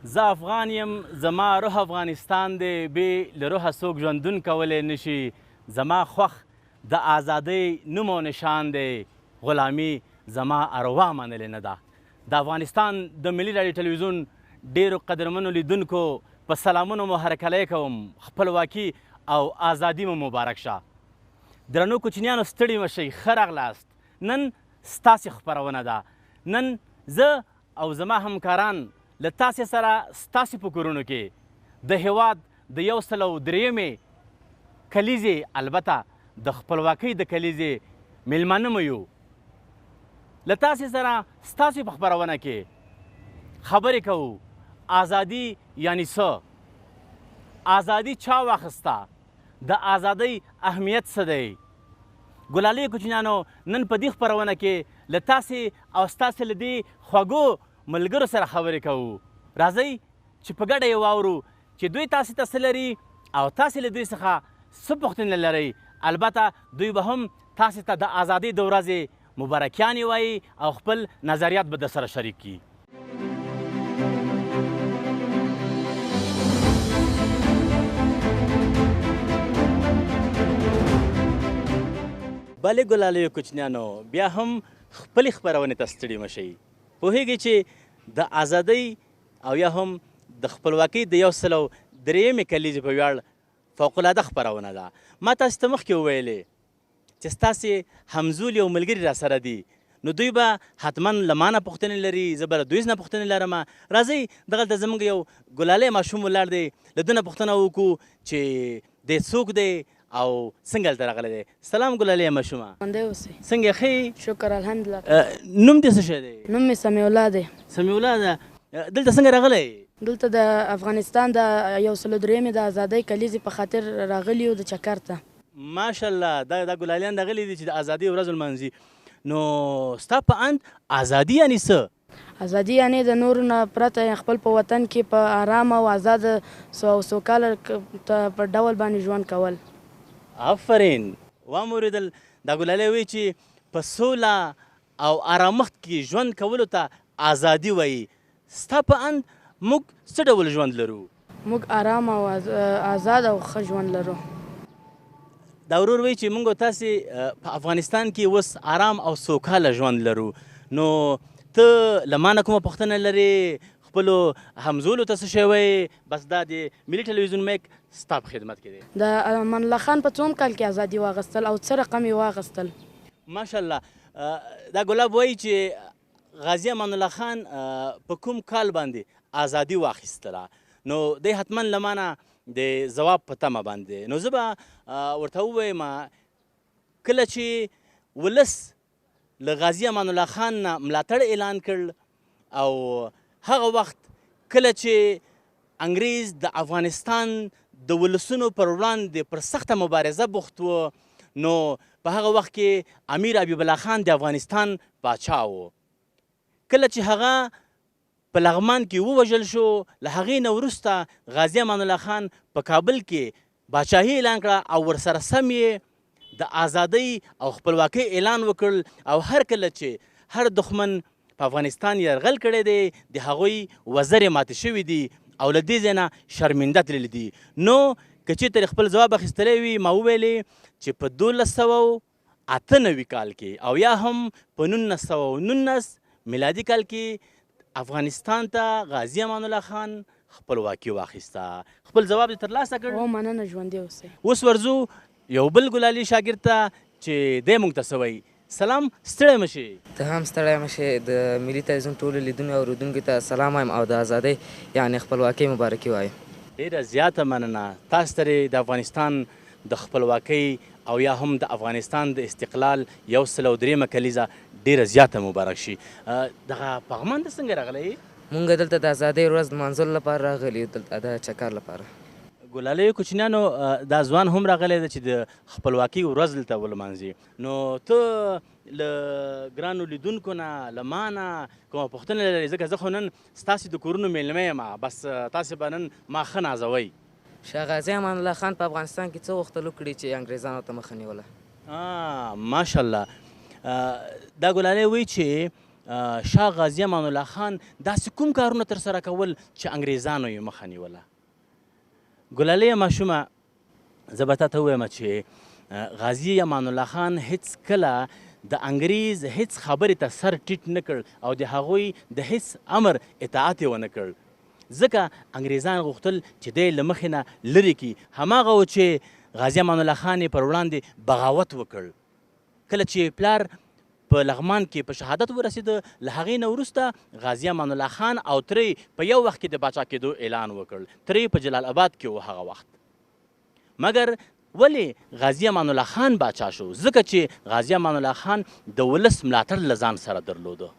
زه افغان یم زما روح افغانستان دی بې له روحه څوک ژوندون کولی نشي زما خوښ د ازادۍ نوم او نشان دی غلامي زما اروا منلې نه ده د افغانستان د ملي راډیو ټلویزیون ډیرو قدرمنو لیدونکو په سلامونو مو هرکلی کوم خپلواکي او ازادي مو مبارک شه درنو کوچنیانو ستړي مشئ ښه راغلاست نن ستاسې خپرونه ده نن زه او زما همکاران له تاسې سره ستاسې په کورونو کې د هیواد د 103 کلیزې البته د خپلواکۍ د کلیزې میلمانه مو یو له تاسې سره ستاسې په خپرونه کې خبرې کوو ازادي یعنی څه ازادي چا واخیسته د ازادۍ اهمیت څه دی ګلالۍ کوچنیانو نن په دې خپرونه کې له تاسې او ستاسې له دې خوږو ملګرو سره خبرې کوو راځئ چې په ګډه یې واورو چې دوی تاسې ته څه لري او تاسې له دوی څخه څه پوښتنې لرئ البته دوی به هم تاسې ته د ازادۍ د ورځې مبارکیانې وایي او خپل نظریات به درسره شریک کړي بلې ګلالیو کوچنیانو بیا هم خپلې خپرونې ته ستړي مشئ پوهیږئ چې د ازادۍ او یا هم د خپلواکۍ د 103 کلیزې په ویاړ فوقالعاده خپرونه ده ما تاسې ته مخکې وویلې چې ستاسې همزولي او ملګري راسره دي نو دوی به حتما له ما نه پوښتنې لري زه به له دوی نه پوښتنې لرم راځئ دغلته زموږ یو ګلالی ماشوم ولاړ دی له ده نه پوښتنه وکړو چې دی څوک دی او څنګه هلته راغلی دی سلام ګلالۍ ماشومه ژوندی اوسئ څنګه ښه شکر الحمدلله نوم دې څه شی دی نوم مې سمیع الله دی سمیع الله ده دلته څنګه راغلی دلته د افغانستان د 103 د ازادۍ کلیزې په خاطر راغلي یو د چکر ته ماشاءالله دا ګلالیان راغلي دي چې د ازادۍ ورځ لمانځي نو ستا په اند ازادي یعنې څه ازادي یعنې د نورو نه پرته خپل په وطن کې په آرامه او آزاده او سوکاله په ډول باندې ژوند کول آفرین واورېدل دا ګلالۍ وایي چې په سوله او آرامښت کې ژوند کولو ته ازادي وایي ستا په اند موږ څه ډول ژوند لرو موږ آرام او آزاد او ښه ژوند لرو دا ورور وایي چې موږ تاسې په افغانستان کې اوس آرام او سوکاله ژوند لرو نو ته له ما نه کومه پوښتنه لرې خپلو همزولو ته څه شی وایي بس دا د ملي ټلویزیون میک ستا په خدمت کې دی د امان الله خان په څوم کال کې ازادي واخیستل او څه رقم یې واخیستل ماشاءالله دا ګلاب وایي چې غازي امان الله خان په کوم کال باندې ازادي واخیستله نو دی حتما له ما نه د ځواب په تمه باندې نو زه به ورته ووایم کله چې ولس له غازي امان الله خان نه ملاتړ اعلان کړ او هغه وخت کله چې انګریز د افغانستان د ولسونو پر وړاندې پر سخته مبارزه بوخت و نو په هغه وخت کې امیر حبیب الله خان د افغانستان پاچا و کله چې هغه په لغمان کې ووژل شو له هغې نه وروسته غازي امان الله خان په کابل کې پاچاهي اعلان کړه او ورسره سم یې د ازادۍ او خپلواکۍ اعلان وکړ او هر کله چې هر دښمن په افغانستان یرغل کړی دی د هغوی وزرې ماتې شوي دي او له دې ځای نه شرمنده تللي دي نو که چېرته خپل ځواب اخیستلی وي ما وویلې چې په 1298 کال کې او یا هم په 1919 میلادي کال کې افغانستان ته غازي امان الله خان خپلواکي واخیسته خپل ځواب دې ترلاسه کړ او مننه ژوندی اوسئ اوس ورځو یو بل ګلالي شاګرد ته چې دی موږ ته څه وایي سلام ستړی مشې ته هم ستړی مشې د ملي تلویزیون ټولو لیدونکو او اورېدونکو ته سلام وایم او د ازادۍ یعنې خپلواکۍ مبارکي وایم ډېره زیاته مننه تاسو ته د افغانستان د خپلواکۍ او یا هم د افغانستان د استقلال 103 کلیزه ډېره زیاته مبارک شي دغه پغمان ته څنګه راغلی مونږ دلته د ازادۍ ورځ لمانځلو لپاره راغلي یو دلته د چکر لپاره ګلالۍ کوچنیانو دا ځوان هم راغلی ده چې د خپلواکۍ ورځ دلته ولمانځي نو ته له ګرانو لیدونکو نه له ما نه کومه پوښتنه لرئ ځکه زه خو نن ستاسې د کورونو میلمه یم بس تاسې به نن ما ښه نازوئ شاه غازي امان الله خان په افغانستان کې څه غوښتل وکړي چې انګریزانو ته مخه نیوله ماشاءالله دا ګلالۍ وایي چې شاه غازي امان الله خان داسې کوم کارونه ترسره کول چې انګریزانو یې مخه نیوله؟ ګلالۍ ماشومه زه به تا ته ووایم چې غازي امان الله خان هیڅ کله د انګریز هیڅ خبرې ته سر ټیټ نه کړ او د هغوی د هیڅ امر اطاعت یې ونه کړ، ځکه انګریزان غوښتل چې دی له مخې نه لرې کړي. هماغه و چې غازي امان الله خان یې پر وړاندې بغاوت وکړ. کله چې پلار په لغمان کې په شهادت ورسېده، له هغې نه وروسته غازي امان الله خان او ترې په یو وخت کې د پاچا کېدو اعلان وکړ. ترې په جلال آباد کې و هغه وخت. مګر ولې غازي امان الله خان باچا شو؟ ځکه چې غازي امان الله خان د ولس ملاتړ له ځان سره درلوده.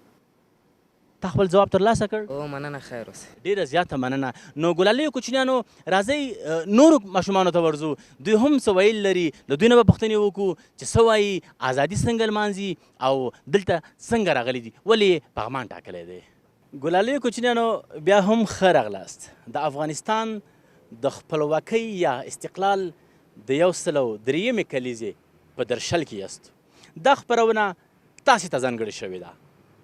تا خپل ځواب ترلاسه کړ؟ او مننه، خیر اوسئ. ډېره زیاته مننه. نو ګلالیو کوچنیانو راځئ نورو ماشومانو ته ورځو، دوی هم څه ویل لري، له دوی نه به پوښتنې وکړو چې څه وایي، ازادي څنګه لمانځي او دلته څنګه راغلي دي، ولې پغمان ټاکلی دی. ګلالیو کوچنیانو بیا هم ښه راغلاست. د افغانستان د خپلواکۍ یا استقلال د 103 کلیزې په درشل کې یاست. دا خپرونه تاسې ته ځانګړې شوې ده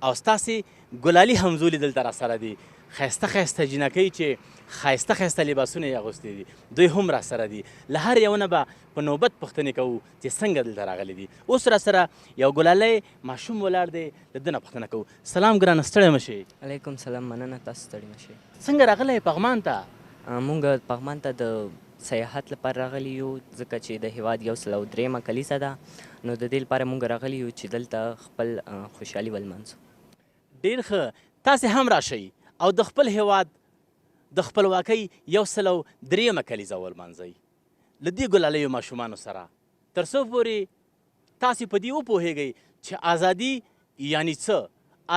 او ستاسې ګلالي همزولي دلته راسره دي، ښایسته ښایسته جینکۍ چې ښایسته ښایسته لباسونه یې اغوستي دي، دوی هم راسره دي. له هر یو نه به په نوبت پوښتنې کوو چې څنګه دلته راغلي دي. اوس راسره یو ګلالی ماشوم ولاړ دی، له ده نه پوښتنه کوو. سلام ګرانه، ستړی مه شئ. علیکم سلام، مننه، تاسو ستړي مه شئ. څنګه راغلی پغمان ته؟ مونږ پغمان ته د سیاحت لپاره راغلي یو، ځکه چې د هیواد 103 کلیسه ده، نو د دې لپاره مونږ راغلي یو چې دلته خپل خوشحالي ولمانځو. ډېر ښه، تاسې هم راشئ او د خپل هیواد د خپلواکۍ 103 کلیزه ولمانځئ له دې ګلالیو ماشومانو سره، تر څو پورې تاسې په دې وپوهیږئ چې ازادي یعنی څه.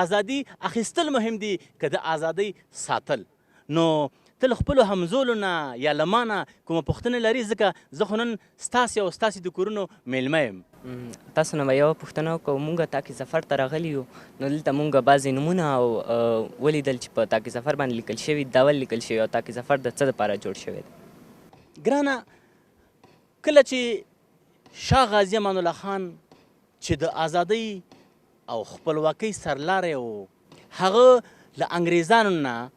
ازادي اخیستل مهم دي که د ازادۍ ساتل. نو ته له خپلو همزولو نه یا له ما نه کومه پوښتنه لري؟ ځکه زه خو نن ستاسې او ستاسې د کورونو میلمه یم. تاسو نه به یوه پوښتنه وکړو. مونږ تاکي ظفر ته راغلي یو، نو دلته مونږ بعضې نومونه ولیدل چې په تاکي ظفر باندې لیکل شوي، دا ولې لیکل شوي او تاکي ظفر د څه دپاره جوړ شوی دی؟ ګرانه، کله چې شاه غازي امان الله خان چې د ازادۍ او خپلواکۍ سرلاری و، هغه له انګریزانو نه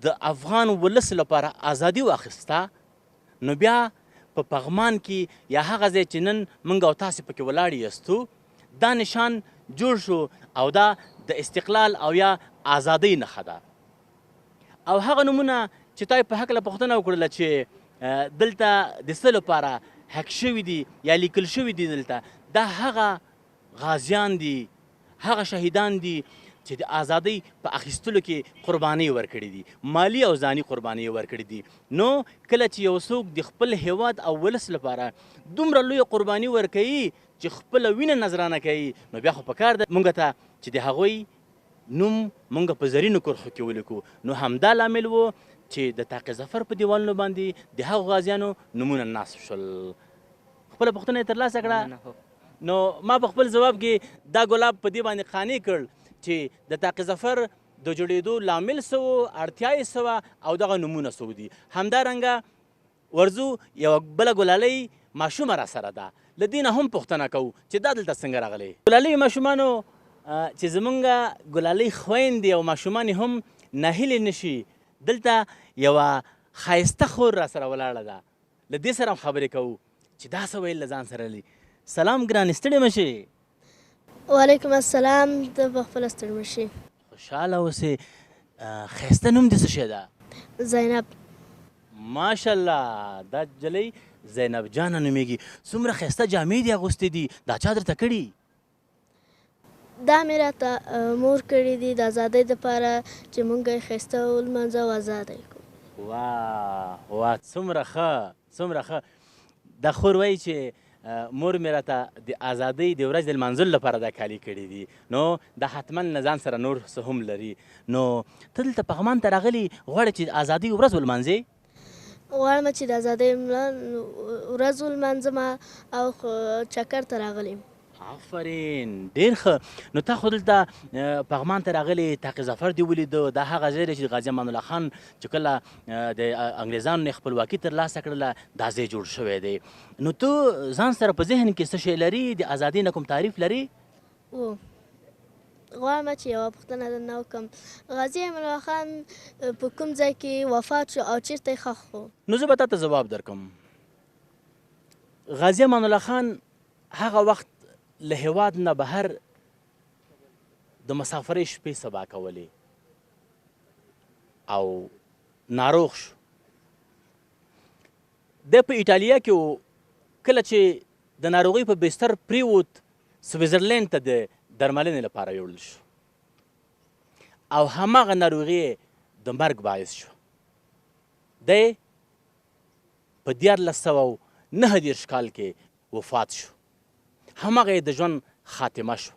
د افغان ولس لپاره ازادي واخیسته، نو بیا په پغمان کې یا هغه ځای چې نن موږ او تاسې پکې ولاړ یاستو، دا نشان جوړ شو او دا د استقلال او یا ازادۍ نښه ده. او هغه نومونه چې تا په هکله پوښتنه وکړله چې دلته د څه لپاره حک شوي دي یا لیکل شوي دي دلته، دا هغه غازیان دي، هغه شهیدان دي چې د ازادۍ په اخیستلو کې قربانۍ ورکړي دي، مالی او ځاني قربانۍ ورکړي دي. نو کله چې یو څوک د خپل هیواد او ولس لپاره دومره لویه قرباني ورکوي چې خپله وینه نذرانه کوي، نو بیا خو پکار ده موږ ته چې د هغوی نوم موږ په زرینو کرښو کې ولیکو. نو همدا لامل و چې د تاقي ظفر په دیوالونو باندې د هغو غازیانو نومونه نصب شول. خپله پوښتنه یې ترلاسه کړه. نو ما په خپل ځواب کې دا ګلاب په دې باندې قانع کړ چې د تاقي ظفر د جوړېدو لامل څه و، اړتیا یې څه وه او دغه نومونه څه دي. همدارنګه ورځو یوه بله ګلالۍ ماشومه راسره ده، له دې نه هم پوښتنه کوو چې دا دلته څنګه راغلی. ګلالۍ ماشومانو چې زمونږ ګلالۍ خویندې او ماشومان هم ناهیلې نشي، دلته یوه ښایسته خور راسره ولاړه ده، له دې سره هم خبرې کوو چې دا څه ویل له ځان سره لري. سلام ګرانې، ستړې مه شئ. وعلیکم السلام، ته په خپله ستړي مه شئ. خوشحاله اوسې. ښایسته نوم دې څه شی ده؟ زینب. ماشاءالله، دا جلۍ زینب جانه نومیږي. څومره ښایسته جامې دې اغوستې دي، دا چا درته کړي؟ دا مې راته مور کړي دي د ازادۍ دپاره چې مونږ یې ښایسته ولمانځو او ازاده یې کړو. واه واه، څومره ښه څومره ښه. دا خور وایي چې مور مې راته د ازادۍ د ورځې د لمانځلو لپاره دا کالي کړي دي، نو دا حتما له ځان سره نور څه هم لري. نو ته دلته پغمان ته راغلي، غواړې چې د ازادۍ ورځ ولمانځې؟ غواړم چې د ازادۍ ورځ ولمانځم او چکر ته راغلی یم. آفرین، ډېر ښه. نو تا خو دلته پغمان ته راغلی، تاقي ظفر دې ولیده، دا هغه ځای دی چې غازي امان الله خان چې کله د انګریزانو نه خپلواکي ترلاسه کړله، دا ځای جوړ شوی دی. نو ته ځان سره په ذهن کې څه شی لري؟ د ازادۍ نه کوم تعریف لري؟ غواړم چې یوه پوښتنه درنه وکړم. غازي امان الله خان په کوم ځای کې وفات شو او چېرته یې ښخ و؟ نو زه به تا ته ځواب درکړم. غازي امان الله خان هغه وخت له هېواد نه بهر د مسافرۍ شپې سبا کولې او ناروغ شو. دی په ایټالیا کې و. کله چې د ناروغۍ په بستر پریوت، سویزرلینډ ته د درملنې لپاره یوړل شو او هماغه ناروغي د مرګ باعث شو. دی په 1939 کال کې وفات شو. هماغه یې د ژوند خاتمه شو.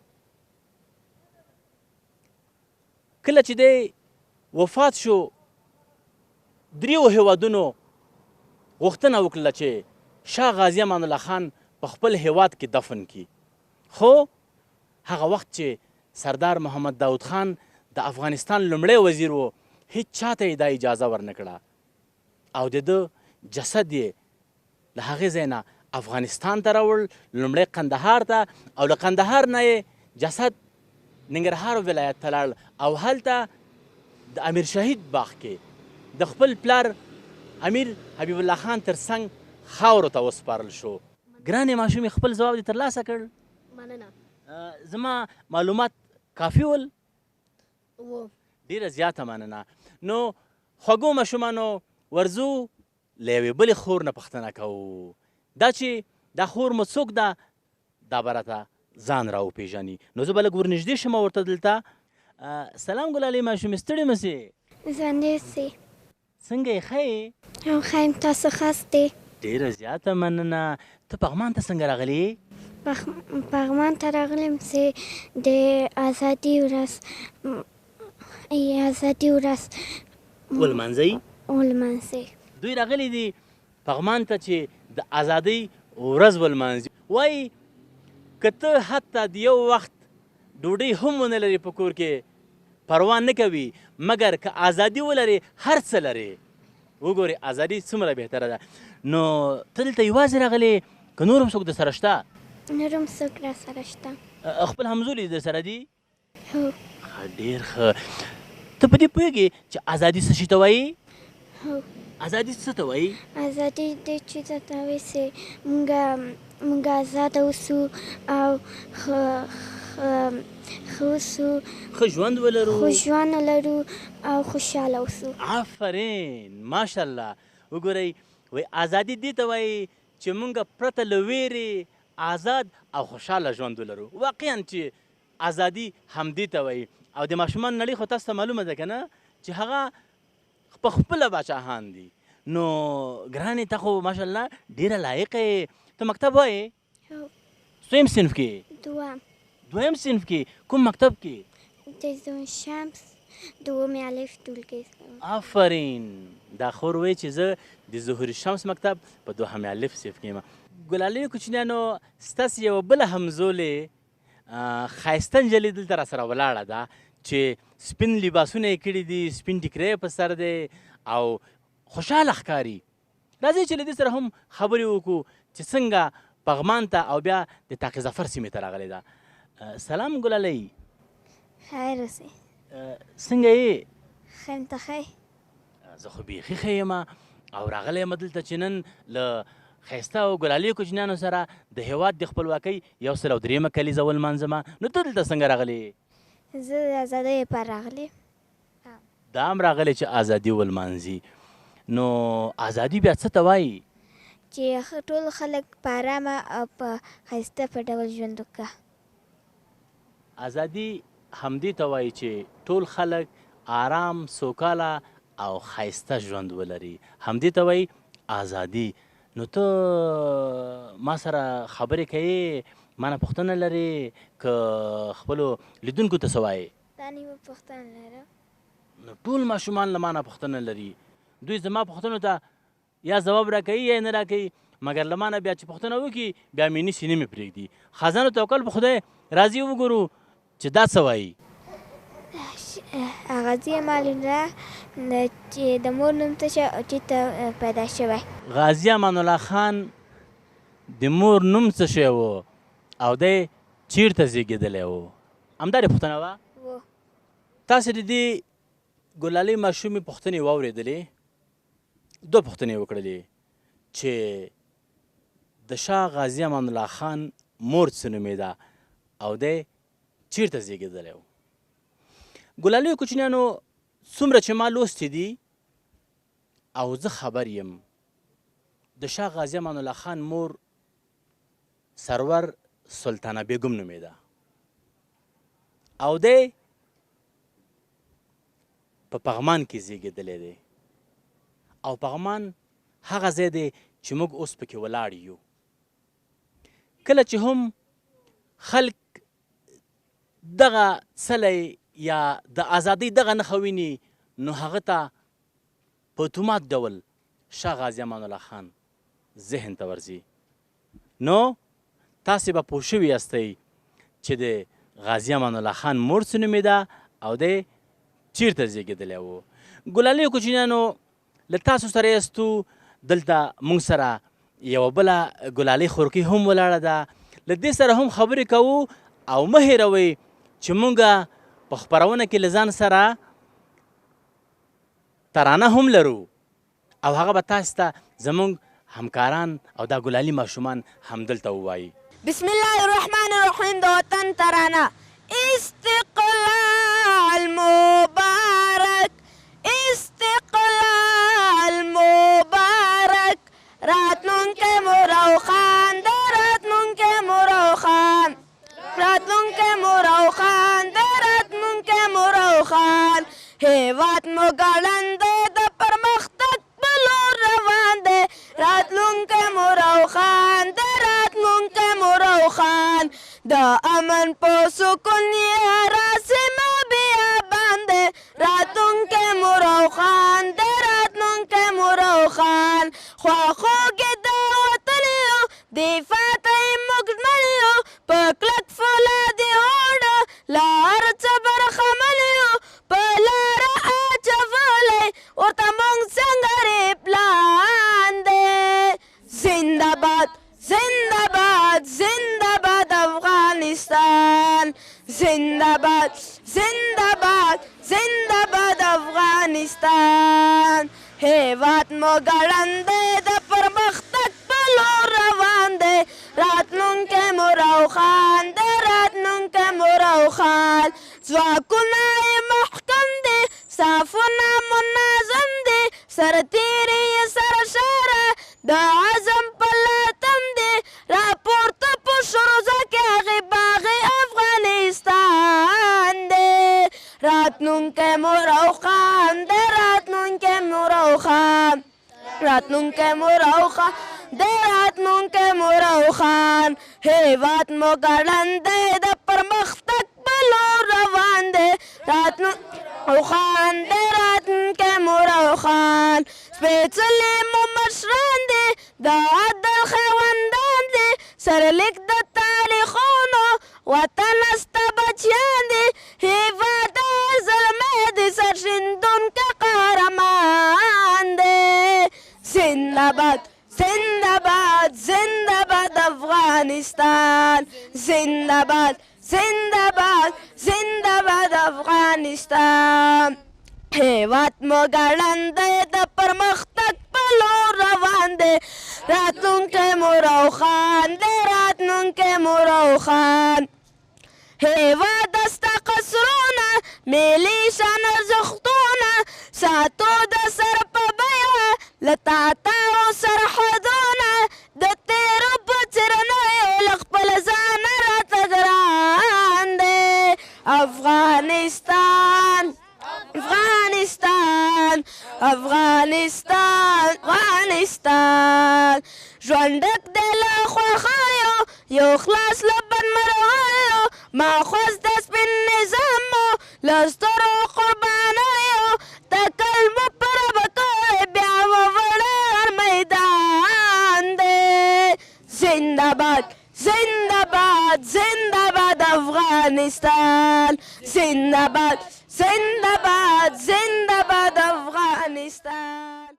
کله چې دی وفات شو، دریو هیوادونو غوښتنه وکړله چې شاه غازي امان الله خان په خپل هیواد کې دفن کړي، خو هغه وخت چې سردار محمد داود خان د افغانستان لومړی وزیر و، هیڅ چاته یې دا اجازه ورنه کړه او د ده جسد یې له هغې ځای نه افغانستان ته راوړ، لومړی قندهار ته، او له قندهار نه یې جسد ننګرهار ولایت ته لاړ او هلته د امیر شهید باغ کې د خپل پلار امیر حبیب الله خان تر څنګ خاورو ته وسپارل شو. ګرانې ماشومې، خپل ځواب دې ترلاسه کړ؟ مننه. زما معلومات کافي ول؟ و. ډېره زیاته مننه. نو خوږو ماشومانو، ورځو له یوې بلې خور نه پوښتنه کوو، دا چې دا خور مو څوک ده، دا به راته ځان راوپېژني. نو زه به لږ ورنږدې شم ورته دلته. سلام ګلالۍ ماشومې، ستړې مه سې؟ ژوندی اوسې. څنګه یې، ښه یې؟ ښه یم، تاسو ښه یاستې؟ ډېره زیاته مننه. ته پغمان ته څنګه راغلې؟ پغمان ته راغلم چې د ازادي ورځ ولمانځئ؟ ولمانځئ. دوی راغلي دي پغمان ته چې د ازادۍ ورځ ولمانځي. وایي که ته حتی د یو وخت ډوډۍ هم ونه لرې په کور کې، پروا نه کوي، مګر که ازادي ولرې هر څه لرې. وګورې ازادي څومره بهتره ده. نو ته دلته یوازې راغلې که نور هم څوک در سره شته؟ نور هم څوک را سره شته. خپل همزولي در سره دي؟ هو. ډېر ښه. ته په دې پوهېږې چې ازادي څه شي ته وایي؟ هو. ازادي څه ته وایي؟ ازادي دې چې ته وایي چې موږ ازاده اوسو او ښه اوسو، ښه ژوند ولرو، ښه ژوند ولرو او خوشحاله اوسو. آفرین، ماشاءالله. وګورئ، وایي ازادي دې ته وایي چې موږ پرته له ویرې آزاد او خوشحاله ژوند ولرو. واقعا چې ازادي همدې ته وایي. او د ماشومانو نړۍ خو تاسو ته معلومه ده که نه چې هغه په خپله باچاهان دي. نو ګرانې، ته خو ماشاءالله ډېره لایقه یې. ته مکتب وایې؟ هو. څویم صنف کې؟ دویم صنف کې. کوم مکتب کې؟ د زون شمس دومې الف ټولګی. آفرین. دا خور وایي چې زه د ظهور شمس مکتب په دوهم الف صنف کې یم. ګلالۍ کوچنیانو، ستاسې یوه بله همزولې ښایسته نجلۍ دلته راسره ولاړه ده چې سپین لباسونه یې کړي دي، سپین ټیکری یې په سر دی او خوشحاله ښکاري. راځئ چې له دې سره هم خبرې وکړو چې څنګه پغمان ته او بیا د تاقي ظفر سیمې ته راغلی ده. سلام ګلالۍ. خیر اوسې. څنګه یې؟ ښه یم، ته ښه یې؟ زه خو بیخي ښه یم او راغلی یم دلته چې نن له ښایسته او ګلالۍ کوچنیانو سره د هېواد د خپلواکۍ 103مه کلیزه ولمانځمه. نو ته دلته څنګه راغلې؟ زه د ازادۍ لپاره راغلی. دا هم راغلی چې ازادي ولمانځي. نو ازادي بیا څه ته وایي؟ چې ټول خلک په ارامه او په ښایسته په ډول ژوند وکړه. ازادي همدې ته وایي چې ټول خلک آرام، سوکاله او ښایسته ژوند ولري. همدې ته وایي ازادي. نو ته ما سره خبرې کوې، ما نه پوښتنه لرې که خپلو لیدونکو ته څه وایې؟ دا نیمه پوښتنه لرم. نو ټول ماشومان له ما نه پوښتنه لري. دوی زما پوښتنو ته یا ځواب راکوي یا نه راکوي، مګر له ما نه بیا چې پوښتنه وکړي بیا مې نیسي، نه مې پرېږدي. خزانو توکل په خدای. راځي وګورو چې دا څه وایي. غازي امان الله چې د مور نوم څه شو او چېرته پیدا شوی؟ غازي امان الله خان د مور نوم څه شی و او دی چیرته زیږېدلی و؟ همدا دې پوښتنه وه و تاسې د دې ګلالۍ ماشومې پوښتنې واورېدلې دوه پوښتنې یې وکړلې چې د شاه غازي امان الله خان مور څه نومېده او دی چیرته زیږېدلی و ګلالیو کوچنیانو څومره چې ما لوستې دي او زه خبر یم د شاه غازي امان الله خان مور سرور سلطانه بیګم نومېده او دی په پغمان کې زیږېدلی دی او پغمان هغه ځای دی چې موږ اوس پکې ولاړ یو کله چې هم خلک دغه څلی یا د ازادۍ دغه نښه ویني نو هغه ته په اتومات ډول شاه غازي امان الله خان ذهن ته ورځي نو تاسې به پوه شوي یاستئ چې د غازي امان الله خان مور څه نومېده او دی چیرته زیږېدلی و ګلالیو کوچنیانو له تاسو سره یاستو دلته موږ سره یوه بله ګلالۍ خورکۍ هم ولاړه ده له دې سره هم خبرې کوو او مه هېروئ چې موږ په خپرونه کې له ځان سره ترانه هم لرو او هغه به تاسو ته زموږ همکاران او دا ګلالي ماشومان همدلته ووایي بسم الله الرحمن الرحیم د وطن ترانه استقلال مبارک استقلال مبارک راتلونکی مور او خان د راتلونکی مور او خان راتلونکی مور او خان د راتلونکی مور او خان هیواد مو ګړند دی د پرمختګ په لور روان دی راتلونکی مور او خان د راتلونکی مور او خان د امن په سکون یې راسمه بیابان دی راتلونکی مور او خان د راتلونکی مور او خان خواخوږې د وطن یو دفاع ته یې موږ ژمن یو په کلک فولادي هوډه له هر څه برخمن یو په لاره اچولی ورته موږ سنګرې پلان دی زنده‌باد زنده‌باد زنده‌باد افغانستان زنده‌باد زنده‌باد زنده‌باد افغانستان هیواد مو ګړند دی د پرمختګ په لور روان دی راتلونکی مور او خان د راتلونکی مور او خان ځواکونه یې محکم دي صافونه منظم دي سرتیري یې سرشاره د عزم په لاتم دي راپورته په شروزه کې هغې باغې افغانستان دی راتلونکی مور او خان د راتلونکی مور او خان راتلونکی مور او خان د راتلونکی مور او خان هیواد مو ګړند دی د پرمختګ په لور روان دی راتلونکی او خان د راتلونکی مور او خان سپېڅلي مو مشران دي د عدل خاوندان دي سرلیک د تاریخونو وطن ستا بچیان دي هیواد زلمی دي سرشیندونکی قهرمان دی زنده‌باد زنده‌باد زنده‌باد افغانستان زنده‌باد زنده‌باد زنده‌باد افغانستان هیواد مو ګړند دی د پرمختګ په لور روان دی راتلونکی مور او خان دی راتلونکی مور او خان هیواد ستا قصرونه ملي شان ارزښتونه ساتو د سر په بیه له تاتارو سرحدونه د تیرو په څېرنیو له خپل ځانه راته ګران دی افغانستان افغانستان افغانستان افغانستان ژوند ډک دی له خوښیو یو خلاص له بدمرغیو ماخوذ د سپین نظامو له سترو قربانیو تکل مو پره به کوی بیا مو وړر میدان دی زنده‌باد زنده‌باد زنده‌باد افغانستان زنده‌باد زنده‌باد زنده‌باد افغانستان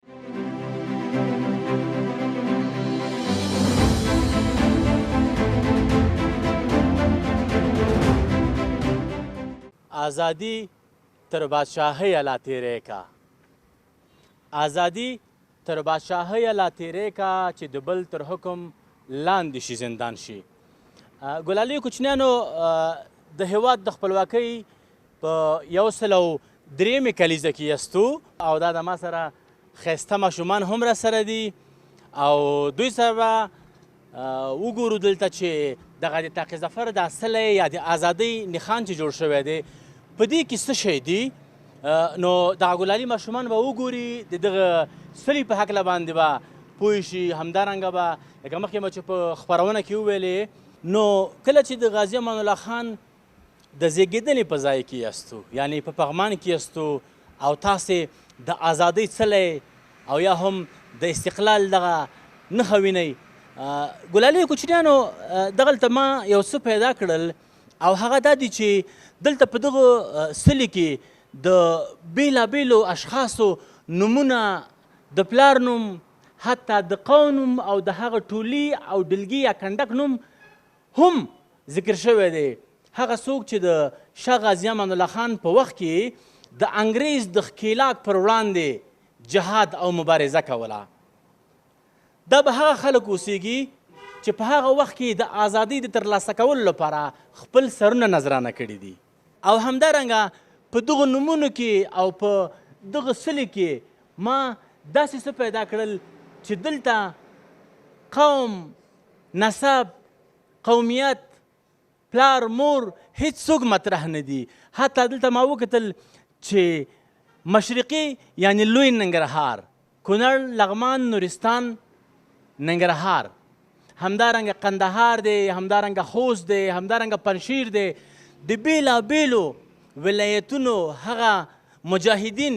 ازادي تر بادشاهۍ لا تیرې کا، ازادي تر بادشاهۍ لا تیرې کا چې د بل تر حکم لاندې شي زندان شي. ګلالي کوچنیانو د هیواد د خپلواکۍ په 103 کلیزه کې یستو او دا د ما سره ښایسته ماشومان هم را سره دي او دوی سره وګورو دلته چې دغه د تاقي ظفر د اصلۍ یا د ازادۍ نښان چې جوړ شوی دی په دې کې څه شی دي. نو دغه ګلالي ماشومان به وګوري د دغه سلي په هکله باندې به پوه شي. همدارنګه به لکه مخکې مو چې په خپرونه کې وویلې نو کله چې د غازي امان الله خان د زیږېدنې په ځای کې یاستو یعنی په پغمان کې یاستو او تاسې د ازادۍ څلی او یا هم د استقلال دغه نښه وینئ. ګلالي کوچنیانو دغلته ما یو څه پیدا کړل او هغه دا دی چې دلته په دغه سلي کې د بېلابېلو اشخاصو نومونه د پلار نوم حتی د قوم نوم او د هغه ټولي او ډلګي یا کنډک نوم هم ذکر شوی دی. هغه څوک چې د شاه غازي امان الله خان په وخت کې د انګریز د ښکېلاک پر وړاندې جهاد او مبارزه کوله. دا به هغه خلک اوسیږي چې په هغه وخت کې د ازادۍ د ترلاسه کولو لپاره خپل سرونه نظرانه کړي دي. او همدارنګه په دغو نومونو کې او په دغه سلي کې ما داسې څه پیدا کړل چې دلته قوم، نسب، قومیت، پلار، مور هیڅوک مطرح نه دي. حتی دلته ما وکتل چې مشرقي یعنی لوی ننګرهار، کونړ، لغمان، نورستان، ننګرهار، همدارنګه قندهار دی، همدارنګه خوست دی، همدارنګه پنشیر دی، د بیلابیلو ولایتونو هغه مجاهدین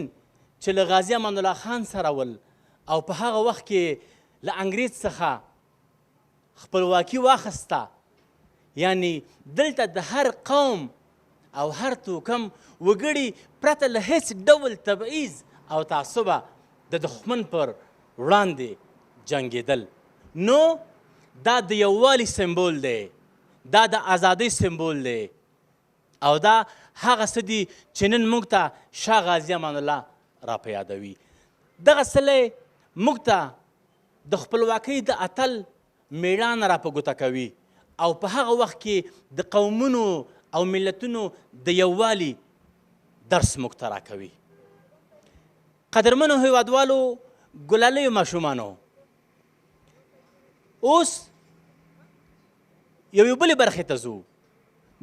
چې له غازي امان الله خان سره ول او په هغه وخت کې له انګریز څخه خپلواکي واخیسته. یعنی دلته د هر قوم او هر توکم وګړي پرته له هیڅ ډول تبعیض او تعصبه د دښمن پر وړاندې جنګېدل. نو دا د یووالي سمبول دی، دا د ازادۍ سمبول دی او دا هغه څه دي چې نن موږ ته شاه غازي امان الله را په یادوي. دغه سلی موږ ته د خپلواکۍ د اتل میړانه را په ګوته کوي او په هغه وخت کې د قومونو او ملتونو د یووالي درس موږ ته راکوي. قدرمنو هیوادوالو، ګلالیو ماشومانو، اوس یوې بلې برخې ته ځو.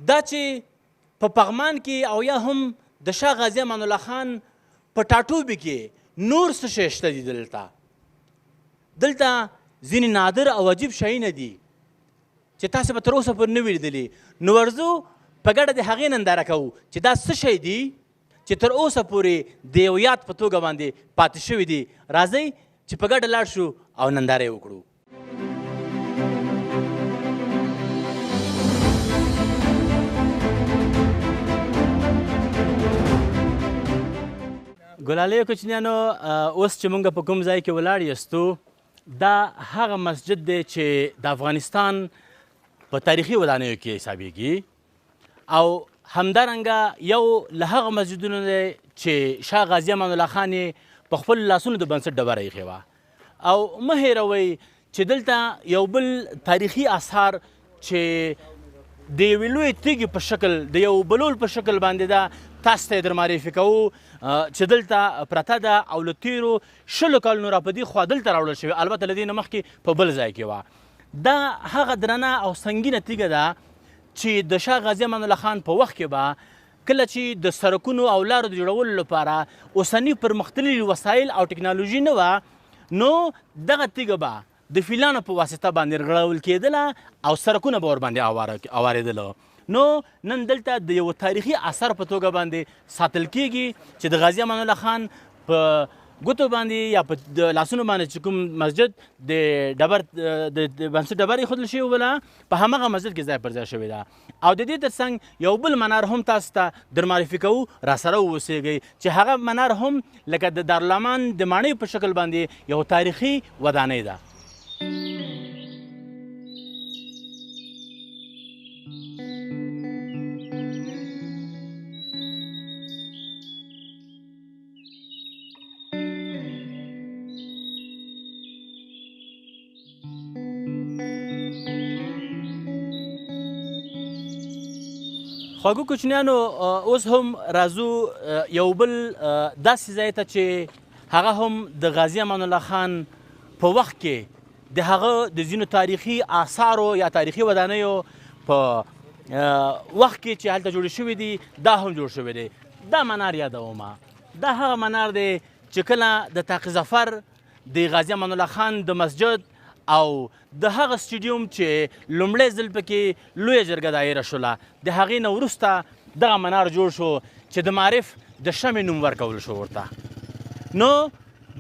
دا چې په پغمان کې او یا هم د شاه غازي امان الله خان په ټاټوبي کې نور څه شی شته دي. دلته ځینې نادر او عجیب شیونه دي چې تاسې به تر اوسه پورې نه وي لیدلي. نو ورځو په ګډه د هغې ننداره کوو چې دا څه شی دي چې تر اوسه پورې د یو یاد په توګه باندې پاتې شوي دي. راځئ چې په ګډه لاړ شو او ننداره یې وکړو. ګلالیو کوچنیانو، اوس چې موږ په کوم ځای کې ولاړ یستو دا هغه مسجد دی چې د افغانستان په تاریخي ودانیو کې حسابیږي او همدارنګه یو له هغه مسجدونو دی چې شاه غازي امان الله خان یې په خپلو لاسونو د بنسټ ډبره ایښې وه. او مه هېروئ چې دلته یو بل تاریخي اثار چې د یوې لویې تیږې په شکل د یو بلول په شکل باندې ده تاسو ته یې در معرفي کوو چې دلته پرته ده او له تیرو 20 کلونو را په دې خوا دلته راوړل شوې. البته له دې نه مخکې په بل ځای کې وه. دا هغه درنه او سنګینه تیږه ده چې د شاه غازي امان الله خان په وخت کې به کله چې د سړکونو او لارو د جوړولو لپاره اوسني پرمختللي وسایل او ټکنالوژي نه وه، نو دغه تیږه به د فیلانو په واسطه باندې رغړول کېدله او سړکونه به ورباندې اوارېدله. نو نن دلته د یو تاریخي اثر په توګه باندې ساتل کېږي چې د غازي امان الله خان په ګوتو باندې یا په لاسونو باندې چې کوم مسجد د ډبر د بنسټ ډبر ایښودل شوی وله په همغه مسجد کې ځای پر ځای شوې ده. او د دې تر څنګ یو بل منار هم تاسو ته در معرفي کوو، راسره واوسیږئ چې هغه منار هم لکه د دارالامان د ماڼۍ په شکل باندې یو تاریخي ودانۍ ده. خواږه کوچنیانو اوس هم راځو یو بل داسې ځای ته چې هغه هم د غازي امان الله خان په وخت کې د هغه د ځینو تاریخي آثارو یا تاریخي ودانیو په وخت کې چې هلته جوړې شوي دي دا هم جوړ شوی دی. دا منار یادومه، دا هغه منار دی چې کله د تاقي ظفر د غازي امان الله خان د مسجد او د هغه سټیډیوم چې لومړی ځل پکې لویه جرګه دایره شوله د هغې نه وروسته دغه منار جوړ شو چې د معرف د شمې نوم ورکول شو ورته. نو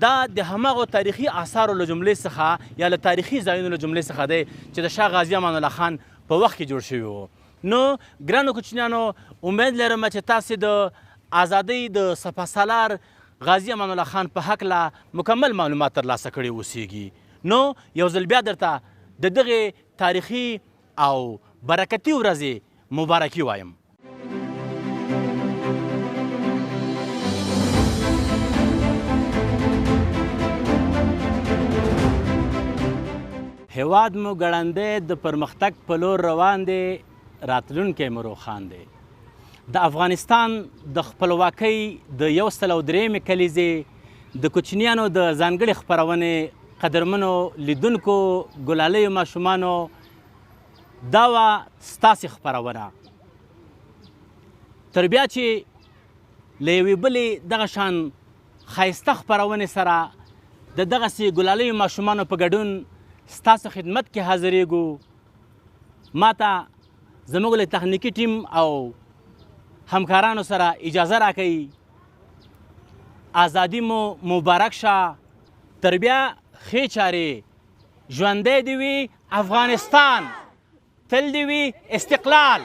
دا د هماغو تاریخي آثارو له جملې څخه یا له تاریخي ځایونو له جملې څخه دی چې د شاه غازي امان الله خان په وخت کې جوړ شوي وو. نو ګرانو کوچنیانو امید لرم چې تاسې د ازادۍ د سپهسالار غازي امان الله خان په هکله مکمل معلومات ترلاسه کړي اوسیږي. نو یو ځل بیا درته د دغې تاریخي او برکتي ورځې مبارکي وایم. هیواد مو ګړندی د پرمختګ په لور روان دی، راتلونکی مو روښان دی. د افغانستان د خپلواکۍ د 103 کلیزې د کوچنیانو د ځانګړې خپرونې قدرمنو لیدونکو ګلالیو ماشومانو دا وه ستاسې خپرونه. تر بیا چې له یوې بلې دغه شان ښایسته خپرونې سره د دغسې ګلالیو ماشومانو په ګډون ستاسو خدمت کې حاضرېږو. ما ته زموږ له تخنیکي ټیم او همکارانو سره اجازه راکوي. ازادي مو مبارک شه. تر بیا ښې چارې. ژوندی دې وي افغانستان، تل دې وي استقلال.